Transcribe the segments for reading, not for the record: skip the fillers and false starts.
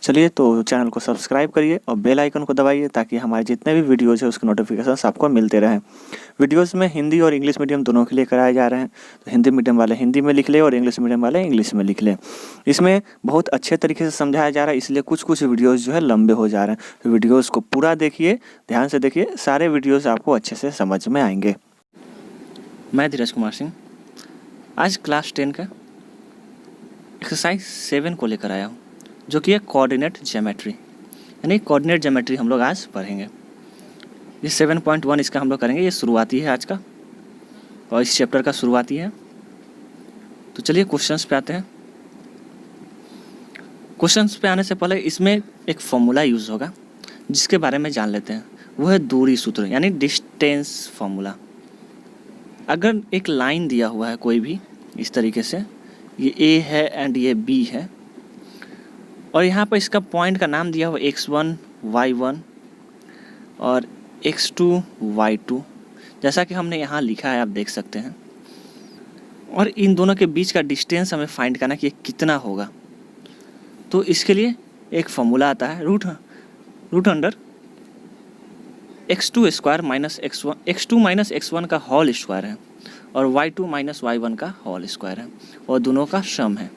चलिए तो चैनल को सब्सक्राइब करिए और बेल आइकन को दबाइए ताकि हमारे जितने भी वीडियोज़ है उसके नोटिफिकेशंस आपको मिलते रहें। वीडियोज़ में हिंदी और इंग्लिश मीडियम दोनों के लिए कराए जा रहे हैं, तो हिंदी मीडियम वाले हिंदी में लिख लें और इंग्लिश मीडियम वाले इंग्लिश में लिख लें। इसमें बहुत अच्छे तरीके से समझाया जा रहा है, इसलिए कुछ कुछ वीडियोज़ जो है लंबे हो जा रहे हैं। तो वीडियोज़ को पूरा देखिए, ध्यान से देखिए, सारे वीडियोज़ आपको अच्छे से समझ में आएंगे। मैं धीरज कुमार सिंह आज क्लास 10 का एक्सरसाइज 7 को लेकर आया हूँ, जो कि है कोऑर्डिनेट ज्योमेट्री। यानी कोऑर्डिनेट ज्योमेट्री हम लोग आज पढ़ेंगे। ये 7.1 इसका हम लोग करेंगे। ये शुरुआती है आज का और इस चैप्टर का शुरुआती है। तो चलिए क्वेश्चंस पे आते हैं। क्वेश्चंस पे आने से पहले इसमें एक फॉर्मूला यूज़ होगा जिसके बारे में जान लेते हैं। वो है दूरी सूत्र, यानी डिस्टेंस फॉर्मूला। अगर एक लाइन दिया हुआ है कोई भी इस तरीके से, ये A है एंड ये B है, और यहाँ पर इसका पॉइंट का नाम दिया हुआ x1 y1 और x2 y2, जैसा कि हमने यहाँ लिखा है, आप देख सकते हैं। और इन दोनों के बीच का डिस्टेंस हमें फाइंड करना कि ये कितना होगा। तो इसके लिए एक फॉर्मूला आता है, root under x2 square minus x2 minus x1 का होल स्क्वायर है और y2 माइनस y1 का होल स्क्वायर है, और दोनों का सम है।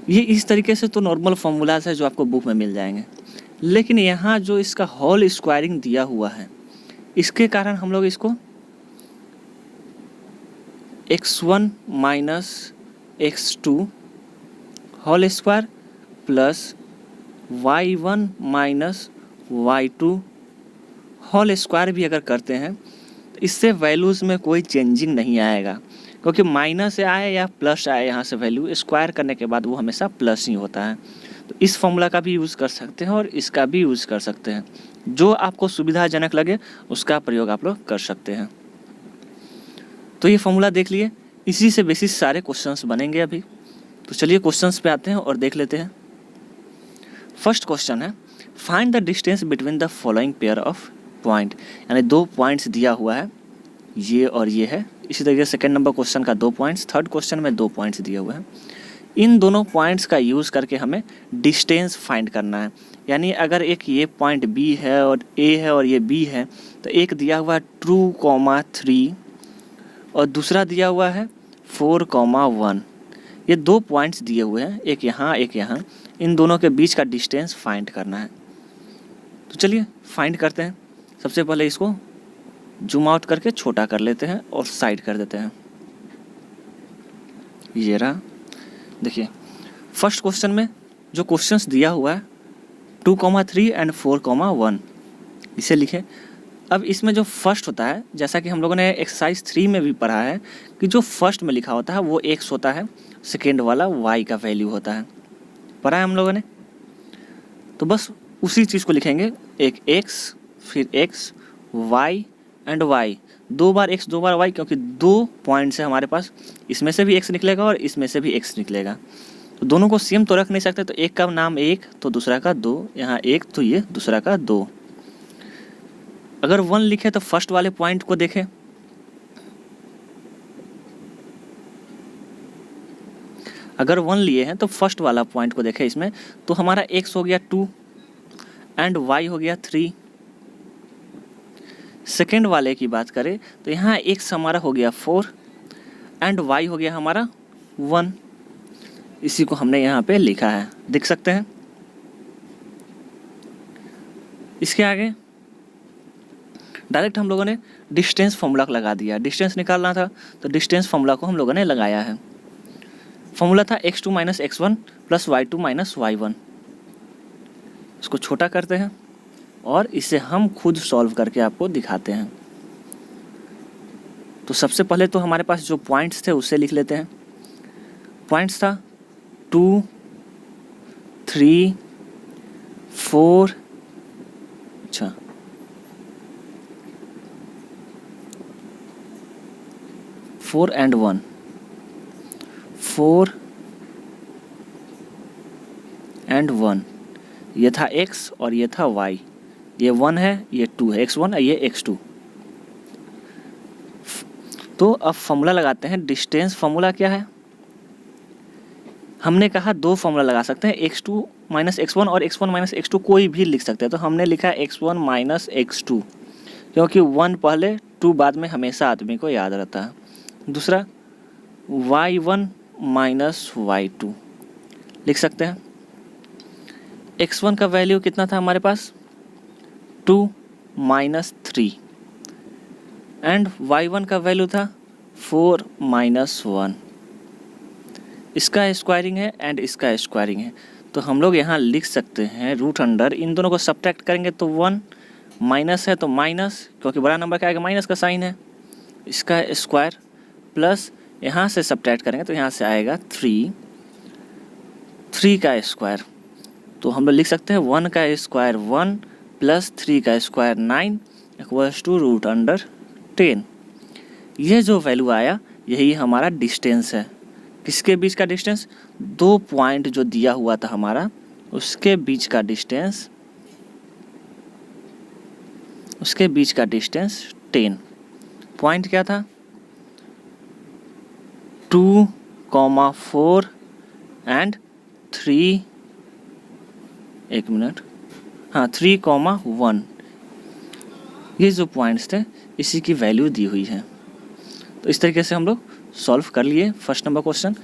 ये इस तरीके से तो नॉर्मल फार्मूलाज है जो आपको बुक में मिल जाएंगे, लेकिन यहाँ जो इसका होल स्क्वायरिंग दिया हुआ है, इसके कारण हम लोग इसको x1 minus x2 whole square plus y1 minus y2 whole square भी अगर करते हैं तो इससे वैल्यूज़ में कोई चेंजिंग नहीं आएगा, क्योंकि माइनस आए या प्लस आए, यहाँ से वैल्यू स्क्वायर करने के बाद वो हमेशा प्लस ही होता है। तो इस फॉर्मूला का भी यूज़ कर सकते हैं और इसका भी यूज़ कर सकते हैं। जो आपको सुविधाजनक लगे उसका प्रयोग आप लोग कर सकते हैं। तो ये फॉर्मूला देख लिए, इसी से बेसिस सारे क्वेश्चंस बनेंगे अभी। तो चलिए क्वेश्चंस पे आते हैं और देख लेते हैं। फर्स्ट क्वेश्चन है, find the distance between the following pair of point. यानी दो पॉइंट्स दिया हुआ है, ये और ये है। इसी तरीके से सेकेंड नंबर क्वेश्चन का 2 पॉइंट्स, थर्ड क्वेश्चन में 2 पॉइंट्स दिए हुए हैं। इन दोनों पॉइंट्स का यूज़ करके हमें डिस्टेंस फाइंड करना है। यानी अगर एक ये पॉइंट B है और A है और ये B है, तो एक दिया हुआ है 2,3 और दूसरा दिया हुआ है 4,1। ये 2 पॉइंट्स दिए हुए हैं, एक यहाँ एक यहाँ। इन दोनों के बीच का डिस्टेंस फाइंड करना है। तो चलिए फाइंड करते हैं। सबसे पहले इसको जूम आउट करके छोटा कर लेते हैं और साइड कर देते हैं। ये रहा, देखिए फर्स्ट क्वेश्चन में जो क्वेश्चंस दिया हुआ है 2,3 एंड 4,1, इसे लिखे। अब इसमें जो फर्स्ट होता है, जैसा कि हम लोगों ने एक्सरसाइज 3 में भी पढ़ा है कि जो फर्स्ट में लिखा होता है वो x होता है, सेकेंड वाला y का वैल्यू होता है, पढ़ा है हम लोगों ने। तो बस उसी चीज़ को लिखेंगे, एक x फिर x y and y, 2 bar x 2 bar y, क्योंकि 2 पॉइंट्स है हमारे पास, इसमें से भी x निकलेगा और इसमें से भी x निकलेगा। तो दोनों को सेम तो रख नहीं सकते, तो एक का नाम 1 तो दूसरा का 2, यहाँ 1 तो ये दूसरा का 2। अगर 1 लिखे तो फर्स्ट वाले पॉइंट को देखें, अगर 1 लिए हैं तो फर्स्ट वाला पॉइंट को देखें इसमें, तो हमारा x हो गया 2 एंड y हो गया 3। सेकेंड वाले की बात करें तो यहाँ x हमारा हो गया 4 एंड y हो गया हमारा 1। इसी को हमने यहाँ पे लिखा है, देख सकते हैं। इसके आगे डायरेक्ट हम लोगों ने डिस्टेंस फॉर्मूला लगा दिया। डिस्टेंस निकालना था तो डिस्टेंस फॉर्मूला को हम लोगों ने लगाया है। फॉर्मूला था x2 minus x1 plus y2 minus y1। इसको छोटा करते हैं और इसे हम खुद सॉल्व करके आपको दिखाते हैं। तो सबसे पहले तो हमारे पास जो पॉइंट्स थे उससे लिख लेते हैं। पॉइंट्स था 2, 3, 4, अच्छा 4 एंड 1, 4 एंड 1, ये था x और ये था y। ये 1 है, ये 2 है, x1 ये x2। तो अब फॉर्मूला लगाते हैं। डिस्टेंस फॉर्मूला क्या है, हमने कहा दो फॉर्मूला लगा सकते हैं, x2 माइनस x1 और x1 माइनस x2 कोई भी लिख सकते हैं। तो हमने लिखा x1 माइनस x2, क्योंकि 1 पहले 2 बाद में हमेशा आदमी को याद रहता है। दूसरा y1 माइनस y2 लिख सकते हैं। x1 का वैल्यू कितना था हमारे पास, 2 माइनस 3, एंड y1 का वैल्यू था 4 माइनस 1। इसका स्क्वायरिंग है एंड इसका स्क्वायरिंग है, तो हम लोग यहाँ लिख सकते हैं रूट अंडर, इन दोनों को सब्ट्रैक्ट करेंगे तो 1, माइनस है तो माइनस, क्योंकि बड़ा नंबर क्या आएगा, माइनस का साइन है, इसका स्क्वायर, प्लस यहाँ से सब्ट्रैक्ट करेंगे तो यहाँ से आएगा 3 का स्क्वायर। तो हम लोग लिख सकते हैं 1 का स्क्वायर 1 प्लस 3 का square 9 equals to root under 10। ये जो वैल्यू आया यही हमारा डिस्टेंस है। किसके बीच का डिस्टेंस, 2 पॉइंट जो दिया हुआ था हमारा उसके बीच का डिस्टेंस, 10। पॉइंट क्या था, 2, 4 एंड 3, 3, 1। ये जो पॉइंट्स थे इसी की वैल्यू दी हुई है। तो इस तरीके से हम लोग सॉल्व कर लिए फर्स्ट नंबर क्वेश्चन।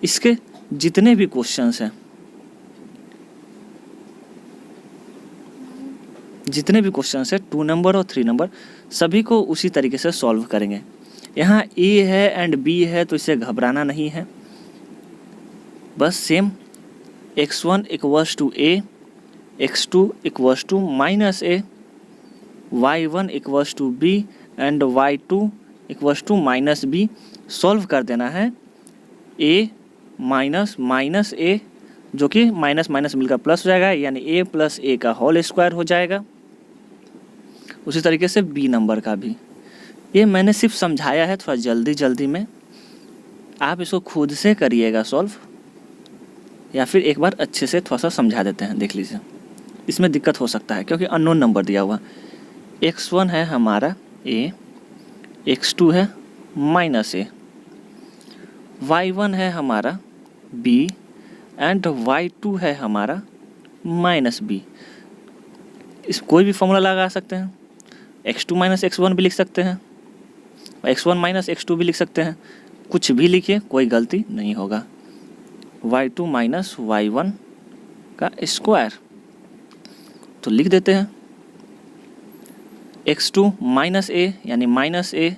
इसके जितने भी क्वेश्चंस हैं, 2 नंबर और 3 नंबर, सभी को उसी तरीके से सॉल्व करेंगे। यहाँ ए है एंड बी है तो इसे घबराना नहीं है, बस same x1 equals to a, x2 equals to minus a, y1 equals to b and y2 equals to minus b। Solve कर देना है a माइनस a, जो कि माइनस माइनस मिलकर प्लस हो जाएगा, यानी a प्लस a का होल स्क्वायर हो जाएगा। उसी तरीके से b नंबर का भी, ये मैंने सिर्फ समझाया है थोड़ा जल्दी में, आप इसको खुद से करिएगा सॉल्व, या फिर एक बार अच्छे से थोड़ा सा समझा देते हैं, देख लीजिए। इसमें दिक्कत हो सकता है क्योंकि अननोन नंबर दिया हुआ। x1 है हमारा a, x2 है माइनस a, y1 है हमारा b एंड y2 है हमारा माइनस b। इस कोई भी फॉर्मूला लगा सकते हैं, x2 माइनस x1 भी लिख सकते हैं, x1 माइनस x2 भी लिख सकते हैं, कुछ भी लिखिए कोई गलती नहीं होगा। y2 माइनस y1 का स्क्वायर, तो लिख देते हैं x2 माइनस a यानी माइनस a,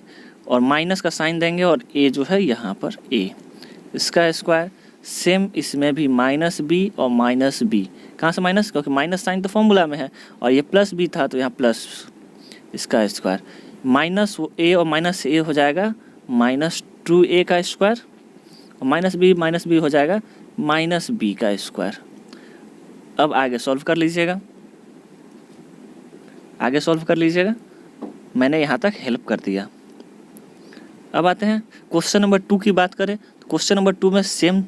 और माइनस का साइन देंगे और a जो है यहाँ पर a, इसका स्क्वायर। सेम इसमें भी माइनस b और माइनस b, कहाँ से माइनस, क्योंकि माइनस साइन तो फॉर्मूला में है, और ये प्लस b था तो यहाँ प्लस, इसका स्क्वायर। माइनस a और माइनस a हो जाएगा माइनस 2a का स्क्वायर, और माइनस b हो जाएगा माइनस b का स्क्वायर। अब आगे सॉल्व कर लीजिएगा, मैंने यहाँ तक हेल्प कर दिया। अब आते हैं क्वेश्चन नंबर 2 की बात करें तो क्वेश्चन नंबर 2 में सेम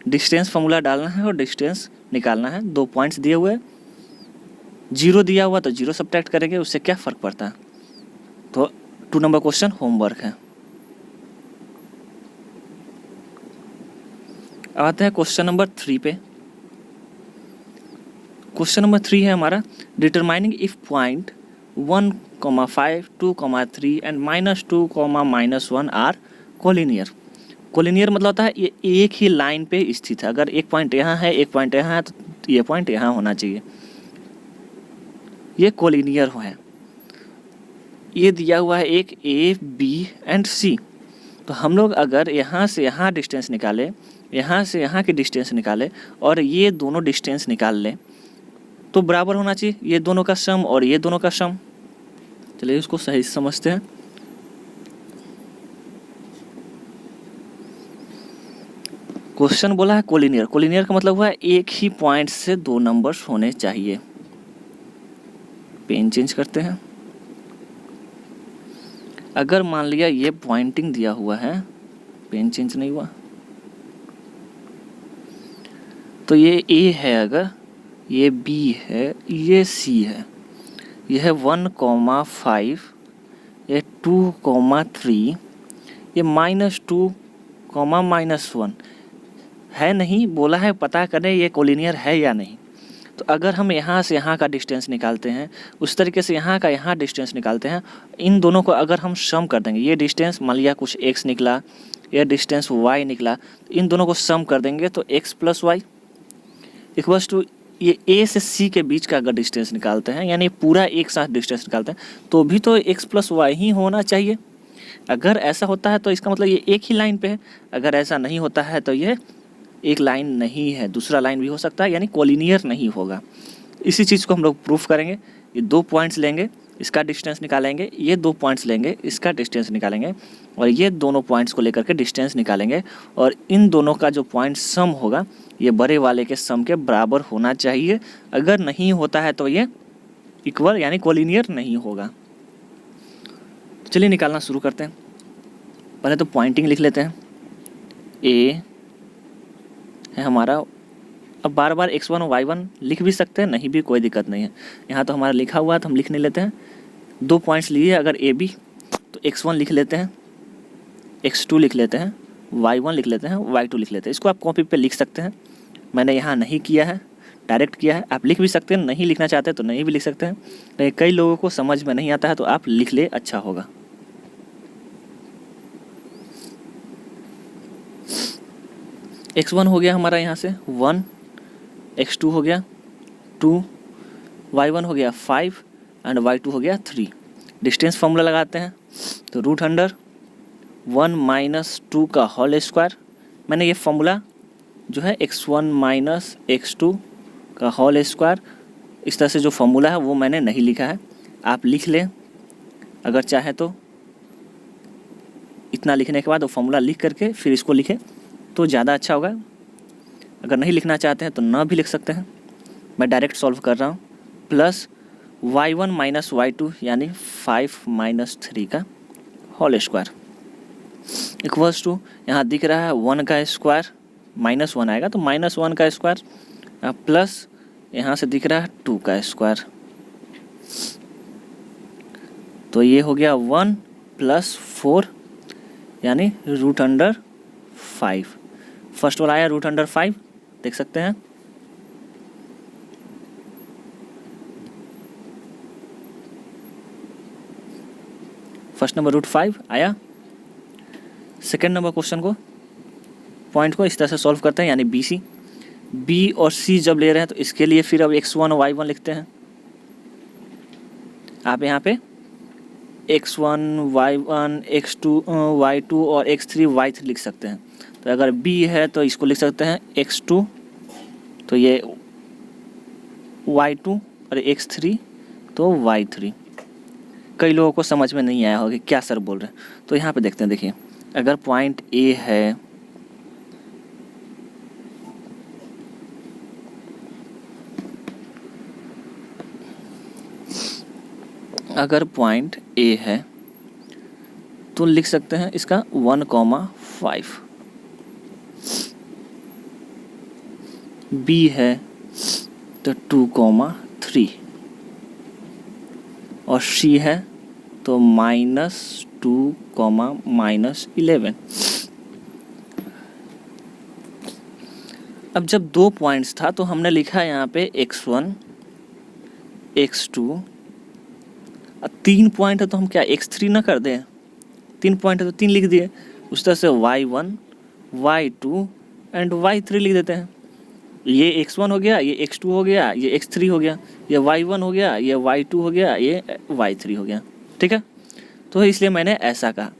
डिस्टेंस फार्मूला डालना है और डिस्टेंस निकालना है। 2 पॉइंट्स दिए हुए, 0 दिया हुआ तो 0 सब्ट्रैक्ट करेंगे, उससे क्या फ़र्क पड़ता है। तो 2 नंबर क्वेश्चन होमवर्क है। अब आते हैं क्वेश्चन नंबर 3 पे। क्वेश्चन नंबर 3 है हमारा, determining if point 1, 5, 2, 3 and -2, -1 are collinear. Collinear मतलब होता है ये एक ही लाइन पे स्थित है। अगर एक पॉइंट यहाँ है, एक पॉइंट यहाँ है, तो ये पॉइंट यहाँ होना चाहिए, ये कोलिनियर है। ये दिया हुआ है एक ए, बी एंड सी। तो हम लोग अगर यहाँ से यहाँ डिस्टेंस निकाले, यहाँ से यहाँ की डिस्टेंस निकाले और ये दोनों डिस्टेंस निकाल लें तो बराबर होना चाहिए, ये दोनों का सम और ये दोनों का सम। चलिए इसको सही समझते हैं। क्वेश्चन बोला है कोलिनियर, कोलिनियर का मतलब हुआ है एक ही पॉइंट से 2 नंबर्स होने चाहिए। पेन चेंज करते हैं। अगर मान लिया ये पॉइंटिंग दिया हुआ है, पेन चेंज नहीं हुआ, तो ये ए है, अगर ये बी है, ये सी है, यह है 1,5, ये 2,3, ये -2, -1। है नहीं, बोला है पता करें ये कोलिनियर है या नहीं। तो अगर हम यहाँ से यहाँ का डिस्टेंस निकालते हैं, उस तरीके से यहाँ का यहाँ डिस्टेंस निकालते हैं, इन दोनों को अगर हम सम कर देंगे, ये डिस्टेंस मान लिया कुछ x निकला, ये डिस्टेंस y निकला, तो इन दोनों को सम कर देंगे तो x plus Y equals to ये a से c के बीच का अगर डिस्टेंस निकालते हैं, यानी पूरा एक साथ डिस्टेंस निकालते हैं, तो भी तो x प्लस वाई ही होना चाहिए। अगर ऐसा होता है तो इसका मतलब ये एक ही लाइन पे है, अगर ऐसा नहीं होता है तो ये एक लाइन नहीं है, दूसरा लाइन भी हो सकता है, यानी कोलिनियर नहीं होगा। इसी चीज़ को हम लोग प्रूफ करेंगे। ये 2 पॉइंट्स लेंगे, इसका डिस्टेंस निकालेंगे, ये 2 पॉइंट्स लेंगे, इसका डिस्टेंस निकालेंगे, और ये दोनों पॉइंट्स को लेकर के डिस्टेंस निकालेंगे, और इन दोनों का जो पॉइंट सम होगा ये बड़े वाले के सम के बराबर होना चाहिए। अगर नहीं होता है तो ये इक्वल यानी कोलिनियर नहीं होगा। चलिए निकालना शुरू करते हैं। पहले तो पॉइंटिंग लिख लेते हैं। ए है हमारा, अब बार बार x1 और y1 लिख भी सकते हैं, नहीं भी कोई दिक्कत नहीं है। यहाँ तो हमारा लिखा हुआ है तो हम लिख नहीं लेते हैं। 2 पॉइंट्स लिए अगर ए बी, तो x1 लिख लेते हैं, x2 लिख लेते हैं, y1 लिख लेते हैं, y2 लिख लेते हैं। इसको आप कॉपी पे लिख सकते हैं, मैंने यहाँ नहीं किया है, डायरेक्ट किया है। आप लिख भी सकते हैं, नहीं लिखना चाहते तो नहीं भी लिख सकते हैं, लेकिन कई लोगों को समझ में नहीं आता है तो आप लिख ले, अच्छा होगा। x1 हो गया हमारा यहाँ से 1, x2 हो गया 2, y1 हो गया 5 एंड y2 हो गया 3। डिस्टेंस फॉर्मूला लगाते हैं तो रूट अंडर 1 माइनस 2 का होल स्क्वायर। मैंने ये फॉर्मूला जो है x1 माइनस x2 का होल स्क्वायर, इस तरह से जो फॉर्मूला है वो मैंने नहीं लिखा है, आप लिख लें अगर चाहे तो। इतना लिखने के बाद वो फॉर्मूला लिख करके फिर इसको लिखें तो ज़्यादा अच्छा होगा। अगर नहीं लिखना चाहते हैं तो ना भी लिख सकते हैं, मैं डायरेक्ट सॉल्व कर रहा हूँ। प्लस y1 माइनस y2 यानी 5 माइनस 3 का होल स्क्वायर इक्वल्स टू, यहाँ दिख रहा है 1 का स्क्वायर, माइनस 1 आएगा तो माइनस 1 का स्क्वायर, प्लस यहाँ से दिख रहा है 2 का स्क्वायर, तो ये हो गया 1 प्लस 4 यानी रूट अंडर 5। फर्स्ट वाला आया रूट अंडर 5, देख सकते हैं। फर्स्ट नंबर रूट 5 आया। सेकेंड नंबर क्वेश्चन को, पॉइंट को इस तरह से सॉल्व करते हैं, यानी बी सी। बी और सी जब ले रहे हैं तो इसके लिए फिर अब x1 और y1 लिखते हैं। आप यहाँ पे x1 y1 x2 y2 और x3 y3 लिख सकते हैं। तो अगर b है तो इसको लिख सकते हैं x2, तो ये y2 और x3 तो y3। कई लोगों को समझ में नहीं आया होगा क्या सर बोल रहे हैं, तो यहाँ पे देखते हैं। देखिए अगर पॉइंट A है, अगर पॉइंट A है तो लिख सकते हैं इसका 1,5। B है तो 2,3 और C है तो -2, -11। अब जब 2 पॉइंट्स था तो हमने लिखा यहाँ पे x1 x2, 3 पॉइंट है तो हम क्या x3 ना कर दें, 3 पॉइंट है तो 3 लिख दिए। उस तरह से y1 y2 एंड y3 लिख देते हैं। ये x1 हो गया, ये x2 हो गया, ये x3 हो गया, ये y1 हो गया, ये y2 हो गया, ये y3 हो गया। ठीक है, तो इसलिए मैंने ऐसा कहा।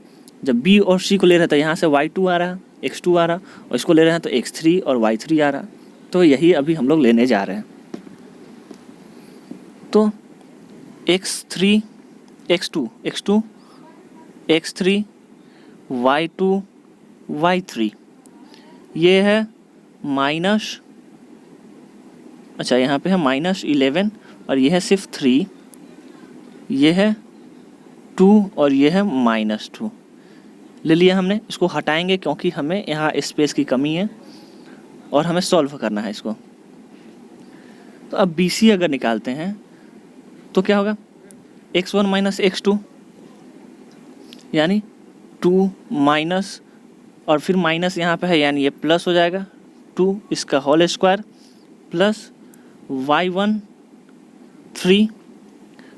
जब b और c को ले रहे थे यहाँ से y2 आ रहा, x2 आ रहा, और इसको ले रहे हैं तो x3 और y3 आ रहा, तो यही अभी हम लोग लेने जा रहे हैं। तो x3 x2 x2 x3 y2 y3, ये है माइनस, अच्छा यहाँ पे है -11 और ये है सिर्फ 3, ये है 2 और ये है -2 ले लिया हमने। इसको हटाएंगे क्योंकि हमें यहाँ स्पेस की कमी है और हमें सॉल्व करना है इसको। तो अब BC अगर निकालते हैं तो क्या होगा, x1 माइनस x2 यानी 2 माइनस और फिर माइनस यहाँ पे है, यानी ये प्लस हो जाएगा 2 इसका होल स्क्वायर प्लस y1 3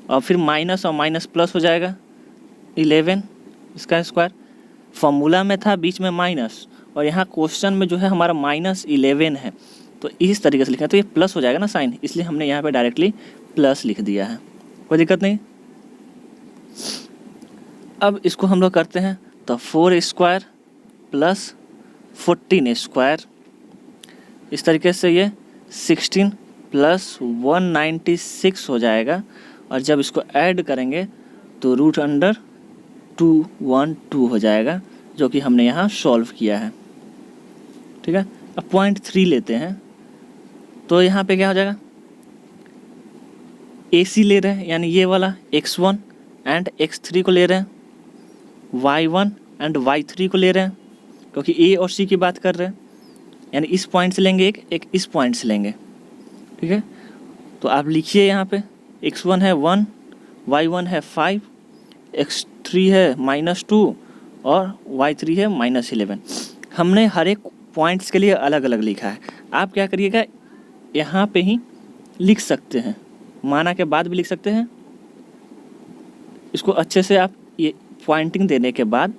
और फिर माइनस और माइनस प्लस हो जाएगा 11 इसका स्क्वायर। फॉर्मूला में था बीच में माइनस और यहाँ क्वेश्चन में जो है हमारा -11 है, तो इस तरीके से लिखा है, तो ये प्लस हो जाएगा ना साइन, इसलिए हमने यहाँ पे डायरेक्टली प्लस लिख दिया है, कोई दिक्कत नहीं। अब इसको हम लोग करते हैं तो 4 स्क्वायर प्लस 14 स्क्वायर, इस तरीके से ये 16 प्लस 196 हो जाएगा। और जब इसको ऐड करेंगे तो √212 हो जाएगा, जो कि हमने यहाँ सॉल्व किया है। ठीक है, अब 0.3 लेते हैं तो यहाँ पे क्या हो जाएगा, AC ले रहे हैं यानी ये वाला x1 एंड x3 को ले रहे हैं, y1 एंड y3 को ले रहे हैं क्योंकि A और C की बात कर रहे हैं, यानी इस पॉइंट से लेंगे एक इस पॉइंट से लेंगे। ठीक है, तो आप लिखिए यहाँ पे x1 है 1, y1 है 5, x3 है -2 और y3 है -11। हमने हर एक पॉइंट्स के लिए अलग अलग लिखा है। आप क्या करिएगा, यहाँ पे ही लिख सकते हैं, माना के बाद भी लिख सकते हैं। इसको अच्छे से आप ये पॉइंटिंग देने के बाद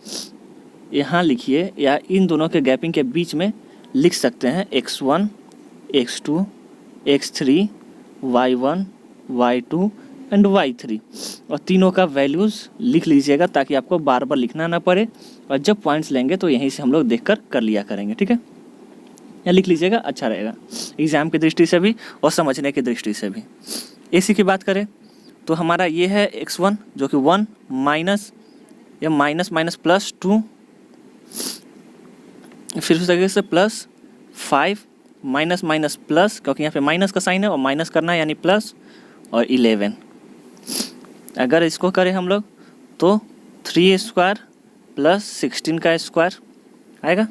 यहाँ लिखिए, या इन दोनों के गैपिंग के बीच में लिख सकते हैं x1, x2, x3, y1, y2 and y3, और तीनों का वैल्यूज़ लिख लीजिएगा ताकि आपको बार बार लिखना ना पड़े, और जब पॉइंट्स लेंगे तो यहीं से हम लोग देखकर कर लिया करेंगे। ठीक है, या लिख लीजिएगा, अच्छा रहेगा एग्ज़ाम की दृष्टि से भी और समझने की दृष्टि से भी। AC की बात करें तो हमारा ये है x1 जो कि 1 माइनस या माइनस माइनस प्लस 2, फिर उस तरीके से प्लस 5 माइनस माइनस प्लस, क्योंकि यहाँ पे माइनस का साइन है और माइनस करना है यानी प्लस, और 11। अगर इसको करें हम लोग तो 3 स्क्वायर प्लस 16 का स्क्वायर आएगा।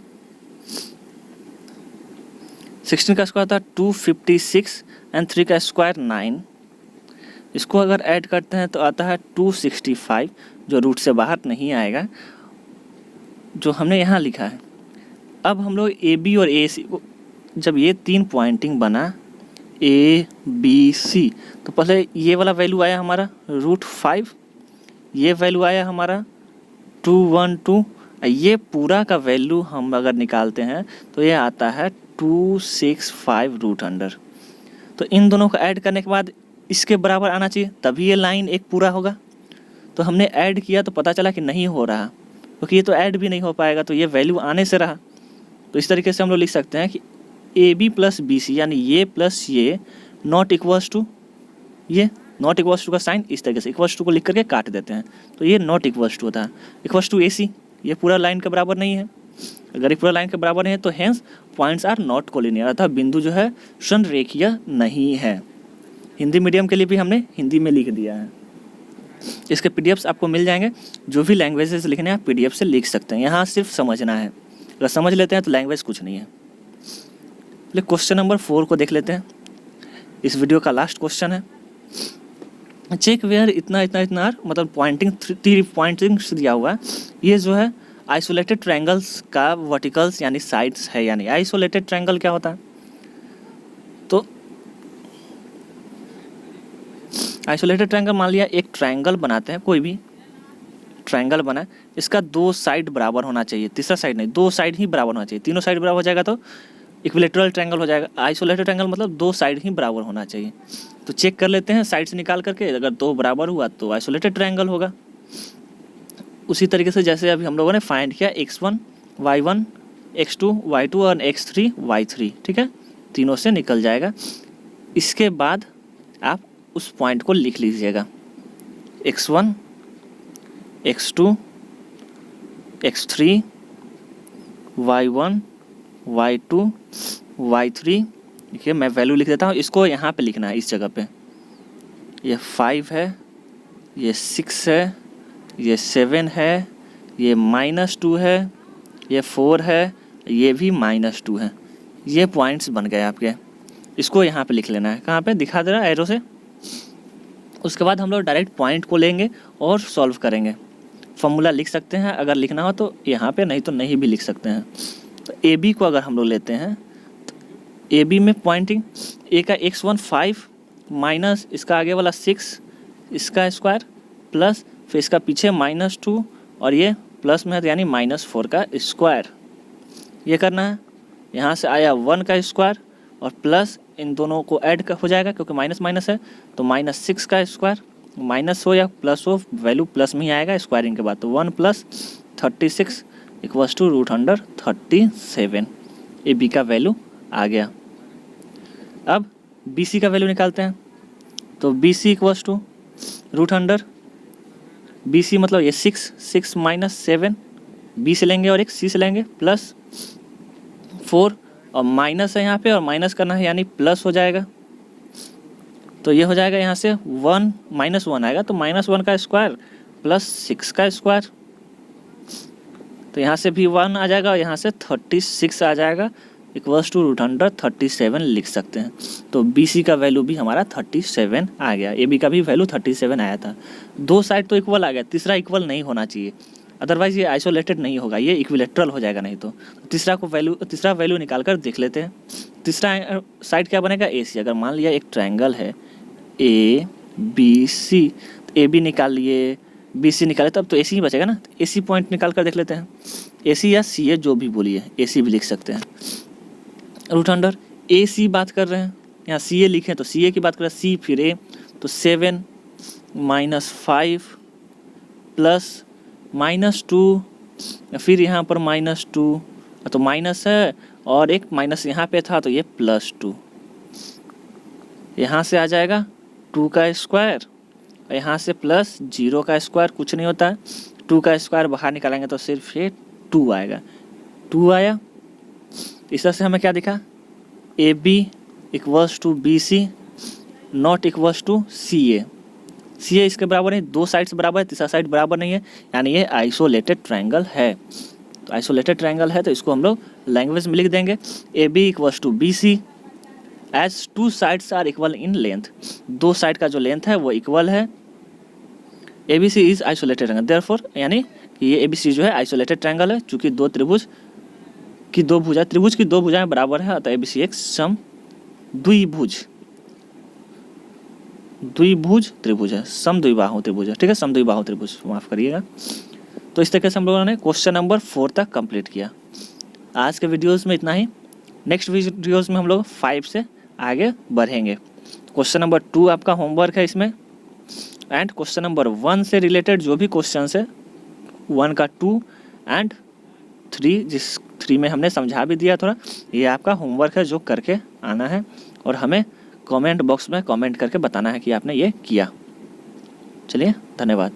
16 का स्क्वायर था 256 एंड 3 का स्क्वायर 9। इसको अगर ऐड करते हैं तो आता है 265, जो रूट से बाहर नहीं आएगा, जो हमने यहाँ लिखा है। अब हम लोग AB और AC को, जब ये 3 पॉइंटिंग बना ABC, तो पहले ये वाला वैल्यू आया हमारा √5, ये वैल्यू आया हमारा 212, ये पूरा का वैल्यू हम अगर निकालते हैं तो ये आता है 265 √100। तो इन दोनों को ऐड करने के बाद इसके बराबर आना चाहिए, तभी ये लाइन एक पूरा होगा। तो हमने ऐड किया तो पता चला कि नहीं हो रहा, क्योंकि ये तो ऐड भी नहीं हो पाएगा, तो ये वैल्यू आने से रहा। तो इस तरीके से हम लोग लिख सकते हैं कि AB प्लस BC यानी ये प्लस ये नॉट इक्वल्स टू, ये नॉट इक्वल्स टू का साइन इस तरीके से इक्वल्स टू को लिख करके काट देते हैं, तो ये नॉट इक्वल्स टू होता है। इक्वल्स टू AC, ये पूरा लाइन के बराबर नहीं है। अगर ये पूरा लाइन के बराबर नहीं है तो hence points are not collinear, अर्थात बिंदु जो है संरेखीय नहीं है। हिंदी मीडियम के लिए भी हमने हिंदी में लिख दिया है। इसके PDFs आपको मिल जाएंगे, जो भी लैंग्वेजेस लिखने हैं आप PDF से लिख सकते हैं, यहाँ सिर्फ समझना है। अगर समझ लेते हैं तो लैंग्वेज कुछ नहीं है। क्वेश्चन नंबर 4 को देख लेते हैं, इस वीडियो का लास्ट क्वेश्चन है। चेक वेयर इतना इतना इतना मतलब पॉइंटिंग 3 पॉइंटिंग्स दिया हुआ है। ये जो है आइसोलेटेड ट्रायंगल्स का वर्टिकल्स यानी साइड्स है। यानी आइसोलेटेड ट्रायंगल क्या होता है, तो आइसोलेटेड ट्रायंगल, मान लिया एक ट्रायंगल बनाते हैं, कोई भी ट्रायंगल बना है, इसका 2 साइड बराबर होना चाहिए, तीसरा साइड नहीं, 2 साइड ही बराबर होना चाहिए। तीनों साइड बराबर हो जाएगा तो इक्विलेटरल ट्रायंगल हो जाएगा। आइसोलेटेड ट्रायंगल मतलब 2 साइड ही बराबर होना चाहिए। तो चेक कर लेते हैं साइड से निकाल करके, अगर 2 बराबर हुआ तो आइसोलेटेड ट्रायंगल होगा। उसी तरीके से जैसे अभी हम लोगों ने फाइंड किया x1 y1 x2 y2 और x3 y3, ठीक है, तीनों से निकल जाएगा। इसके बाद आप उस पॉइंट को लिख लीजिएगा, x1 x2 x3 y1 y2 y3। देखिए मैं वैल्यू लिख देता हूँ, इसको यहाँ पे लिखना है, इस जगह पे। ये 5 है, ये 6 है, ये 7 है, ये -2 है, ये 4 है, ये भी -2 है। ये पॉइंट्स बन गए आपके। इसको यहाँ पे लिख लेना है, कहाँ पे दिखा दे रहा है एरो से। उसके बाद हम लोग डायरेक्ट पॉइंट को लेंगे और सॉल्व करेंगे। फॉर्मूला लिख सकते हैं अगर लिखना हो तो यहाँ पे, नहीं तो नहीं भी लिख सकते हैं। तो AB को अगर हम लोग लेते हैं तो ए बी में पॉइंटिंग, ए का x1 5 माइनस इसका आगे वाला 6 इसका स्क्वायर प्लस फिर इसका पीछे -2 और ये प्लस में है यानी -4 का स्क्वायर। ये करना है। यहाँ से आया 1 का स्क्वायर और प्लस इन दोनों को ऐड हो जाएगा क्योंकि माइनस माइनस है, तो -6 का स्क्वायर, माइनस हो या प्लस हो वैल्यू प्लस में ही आएगा स्क्वायरिंग के बाद, तो 1 + 36 = √137। ए बी का वैल्यू आ गया। अब बी सी का वैल्यू निकालते हैं, तो बी सी = √100, बी सी मतलब ये 6 -7 बी से लेंगे और एक सी से लेंगे प्लस 4 और माइनस है यहाँ पे और माइनस करना है यानी प्लस हो जाएगा, तो ये हो जाएगा यहाँ से 1 -1 आएगा, तो -1 का स्क्वायर प्लस 6 का स्क्वायर, तो यहाँ से भी 1 आ जाएगा और यहाँ से 36 आ जाएगा =√137 लिख सकते हैं। तो बी सी का वैल्यू भी हमारा 37 आ गया, ए बी का भी वैल्यू 37 आया था। दो साइड तो इक्वल आ गया, तीसरा इक्वल नहीं होना चाहिए, अदरवाइज ये आइसोलेटेड नहीं होगा, ये इक्विलेटरल हो जाएगा नहीं तो। तीसरा वैल्यू निकाल कर देख लेते हैं। तीसरा साइड क्या बनेगा, ए सी। अगर मान लिया एक ट्रायंगल है ए बी सी, तो ए बी निकाल लिए, बी सी निकाले, तब तो ए सी ही बचेगा ना। ए सी पॉइंट निकाल कर देख लेते हैं, ए सी या सी ए जो भी बोलिए, ए सी भी लिख सकते हैं। √100 ए सी बात कर रहे हैं, यहाँ सी ए लिखे तो सी ए की बात कर रहे हैं, सी फिर ए, तो 7 -5 प्लस -2 फिर यहाँ पर -2, तो माइनस है और एक माइनस यहाँ पे था तो ये +2, यहाँ से आ जाएगा 2 का स्क्वायर और यहाँ से प्लस 0 का स्क्वायर, कुछ नहीं होता है, 2 का स्क्वायर बाहर निकालेंगे तो सिर्फ ये 2 आएगा, 2 आया। इस तरह से हमें क्या दिखा, A B = B C not = C A. C A इसके बराबर नहीं, दो साइड्स बराबर है, तीसरा साइड बराबर नहीं है, यानी ये आइसोलेटेड ट्रायंगल है। तो आइसोलेटेड ट्रायंगल है तो इसको हम लोग लैंग्वेज में लिख देंगे, A B = B C as 2 sides are equal in length. दो साइड का जो लेंथ है वो इक्वल है। A B C is isolated triangle, therefore यानी कि ये ए बी सी जो है आइसोलेटेड ट्रायंगल है, चूँकि त्रिभुज की दो भुजाएं बराबर है, तो ए बी सी एक द्विभुज त्रिभुज है, समद्विबाहु त्रिभुज है, ठीक है, समद्विबाहु त्रिभुज, माफ़ करिएगा। तो इस तरीके से हम लोगों ने क्वेश्चन नंबर 4 तक कंप्लीट किया। आज के वीडियोस में इतना ही, नेक्स्ट वीडियोस में हम लोग 5 से आगे बढ़ेंगे। क्वेश्चन नंबर 2 आपका होमवर्क है इसमें, एंड क्वेश्चन नंबर 1 से रिलेटेड जो भी क्वेश्चन है 1 का 2 एंड 3, जिस 3 में हमने समझा भी दिया थोड़ा, ये आपका होमवर्क है जो करके आना है और हमें कमेंट बॉक्स में कमेंट करके बताना है कि आपने ये किया। चलिए, धन्यवाद।